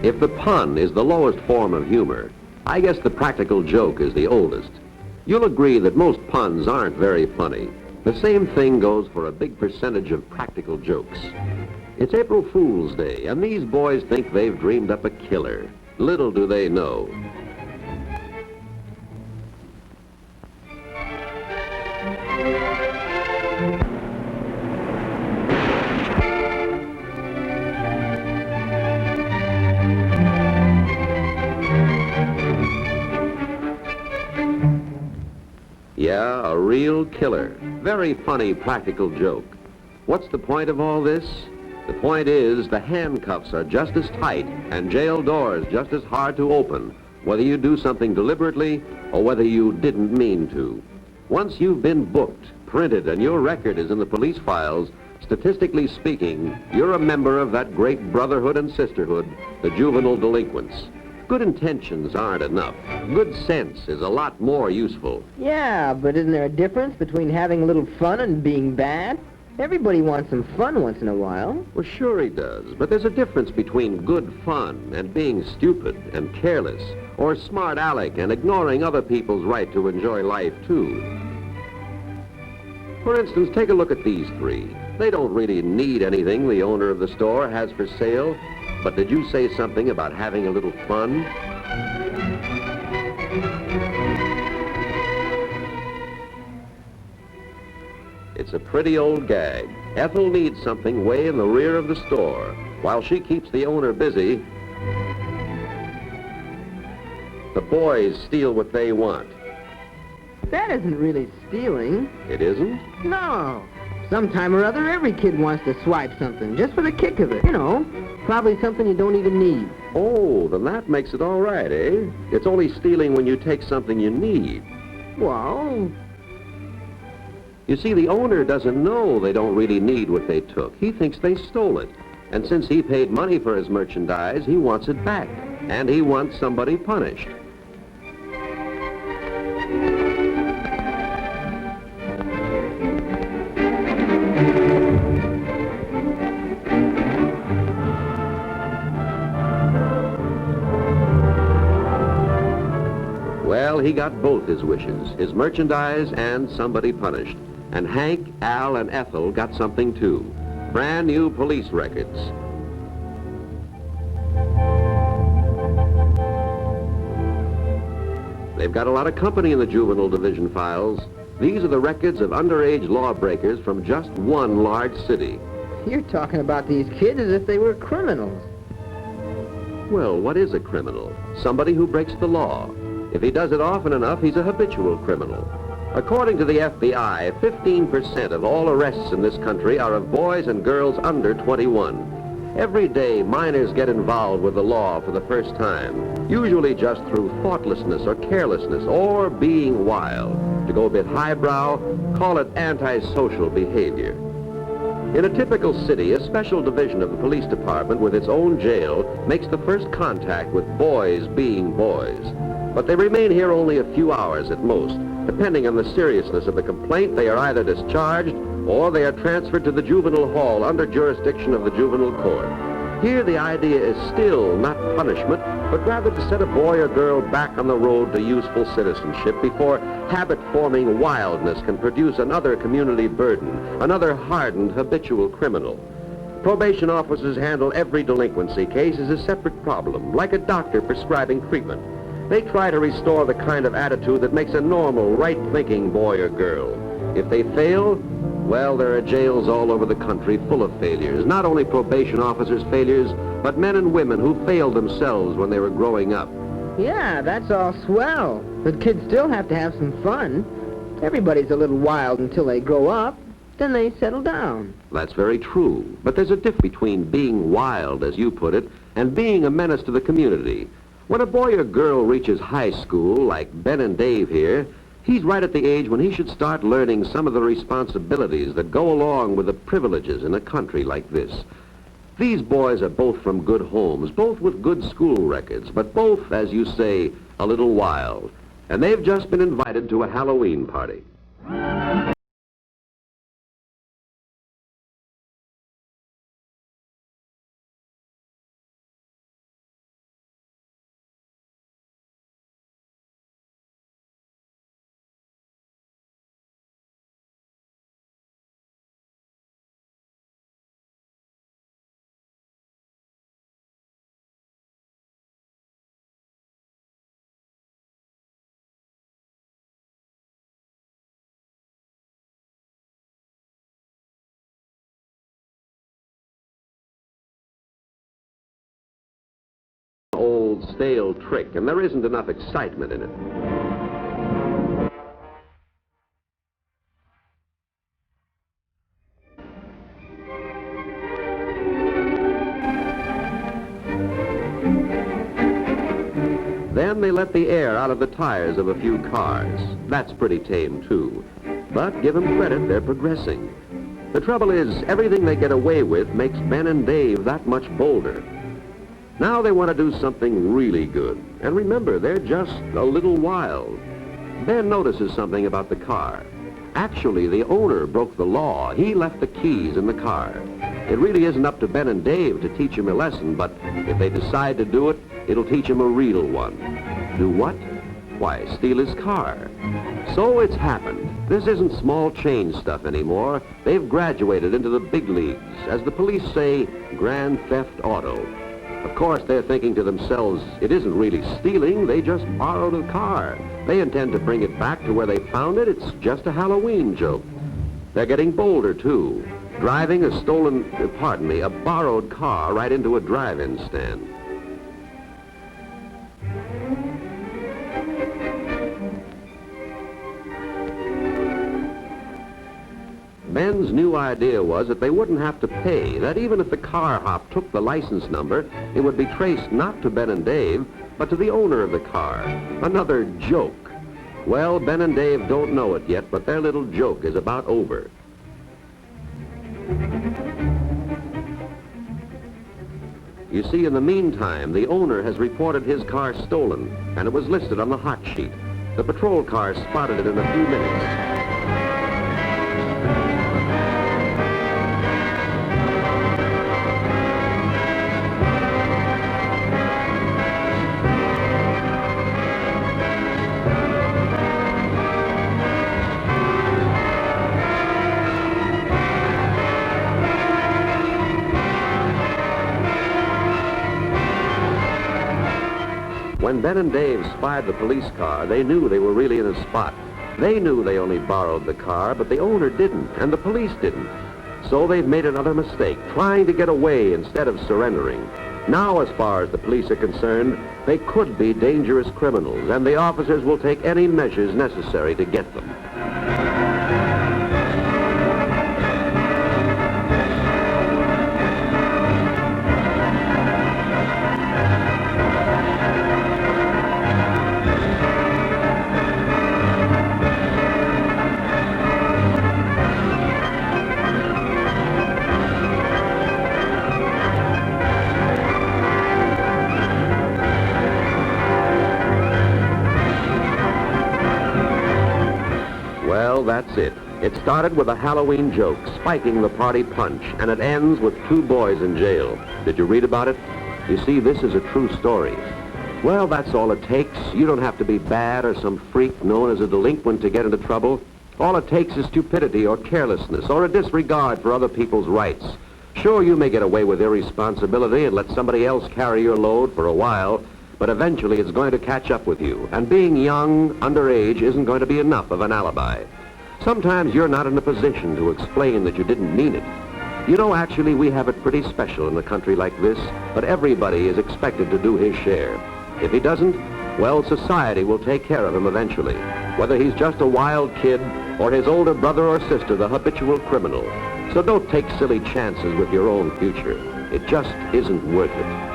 If the pun is the lowest form of humor, I guess the practical joke is the oldest. You'll agree that most puns aren't very funny. The same thing goes for a big percentage of practical jokes. It's April Fool's Day, and these boys think they've dreamed up a killer. Little do they know. Yeah, a real killer. Very funny practical joke. What's the point of all this? The point is the handcuffs are just as tight and jail doors just as hard to open, whether you do something deliberately or whether you didn't mean to. Once you've been booked, printed, and your record is in the police files, statistically speaking, you're a member of that great brotherhood and sisterhood, the juvenile delinquents. Good intentions aren't enough. Good sense is a lot more useful. Yeah, but isn't there a difference between having a little fun and being bad? Everybody wants some fun once in a while. Well, sure he does, but there's a difference between good fun and being stupid and careless, or smart aleck and ignoring other people's right to enjoy life, too. For instance, take a look at these three. They don't really need anything the owner of the store has for sale, but did you say something about having a little fun? It's a pretty old gag. Ethel needs something way in the rear of the store. While she keeps the owner busy, the boys steal what they want. That isn't really stealing. It isn't? No. Sometime or other, every kid wants to swipe something, just for the kick of it. You know, probably something you don't even need. Oh, then that makes it all right, eh? It's only stealing when you take something you need. Well, you see, the owner doesn't know they don't really need what they took. He thinks they stole it. And since he paid money for his merchandise, he wants it back. And he wants somebody punished. Well, he got both his wishes, his merchandise and somebody punished. And Hank, Al, and Ethel got something too. Brand new police records. They've got a lot of company in the juvenile division files. These are the records of underage lawbreakers from just one large city. you're talking about these kids as if they were criminals. Well, what is a criminal? Somebody who breaks the law. If he does it often enough, he's a habitual criminal. According to the FBI, 15% of all arrests in this country are of boys and girls under 21. Every day, minors get involved with the law for the first time, usually just through thoughtlessness or carelessness or being wild. To go a bit highbrow, call it antisocial behavior. In a typical city, a special division of the police department with its own jail makes the first contact with boys being boys. But they remain here only a few hours at most. Depending on the seriousness of the complaint, they are either discharged or they are transferred to the juvenile hall under jurisdiction of the juvenile court. Here the idea is still not punishment, but rather to set a boy or girl back on the road to useful citizenship before habit-forming wildness can produce another community burden, another hardened habitual criminal. Probation officers handle every delinquency case as a separate problem, like a doctor prescribing treatment. They try to restore the kind of attitude that makes a normal, right-thinking boy or girl. If they fail, well, there are jails all over the country full of failures. Not only probation officers' failures, but men and women who failed themselves when they were growing up. Yeah, that's all swell. But kids still have to have some fun. Everybody's a little wild until they grow up. Then they settle down. That's very true. But there's a difference between being wild, as you put it, and being a menace to the community. When a boy or girl reaches high school, like Ben and Dave here, He's right at the age when he should start learning some of the responsibilities that go along with the privileges in a country like this. These boys are both from good homes, both with good school records, but both, as you say, a little wild. And they've just been invited to a Halloween party. Old stale trick, and there isn't enough excitement in it. Then they let the air out of the tires of a few cars. That's pretty tame, too. But give them credit, they're progressing. The trouble is, everything they get away with makes Ben and Dave that much bolder. Now they want to do something really good. And remember, they're just a little wild. Ben notices something about the car. Actually, the owner broke the law. He left the keys in the car. It really isn't up to Ben and Dave to teach him a lesson, but if they decide to do it, it'll teach him a real one. Do what? Why, steal his car. So it's happened. This isn't small change stuff anymore. They've graduated into the big leagues, as the police say, grand theft auto. Of course, they're thinking to themselves, it isn't really stealing, they just borrowed a car. They intend to bring it back to where they found it. It's just a Halloween joke. They're getting bolder, too. Driving a borrowed car right into a drive-in stand. Ben's new idea was that they wouldn't have to pay, that even if the car hop took the license number, it would be traced not to Ben and Dave, but to the owner of the car. Another joke. Well, Ben and Dave don't know it yet, but their little joke is about over. You see, in the meantime, the owner has reported his car stolen, and it was listed on the hot sheet. The patrol car spotted it in a few minutes. When Ben and Dave spied the police car, they knew they were really in a spot. They knew they only borrowed the car, but the owner didn't, and the police didn't. So they've made another mistake, trying to get away instead of surrendering. Now, as far as the police are concerned, they could be dangerous criminals, and the officers will take any measures necessary to get them. Well, that's it. It started with a Halloween joke, spiking the party punch, and it ends with 2 boys in jail. Did you read about it? You see, this is a true story. Well, that's all it takes. You don't have to be bad or some freak known as a delinquent to get into trouble. All it takes is stupidity or carelessness or a disregard for other people's rights. Sure, you may get away with irresponsibility and let somebody else carry your load for a while, but eventually it's going to catch up with you, and being young, underage, isn't going to be enough of an alibi. Sometimes you're not in a position to explain that you didn't mean it. You know, actually, we have it pretty special in a country like this, but everybody is expected to do his share. If he doesn't, well, society will take care of him eventually, whether he's just a wild kid or his older brother or sister, the habitual criminal. So don't take silly chances with your own future. It just isn't worth it.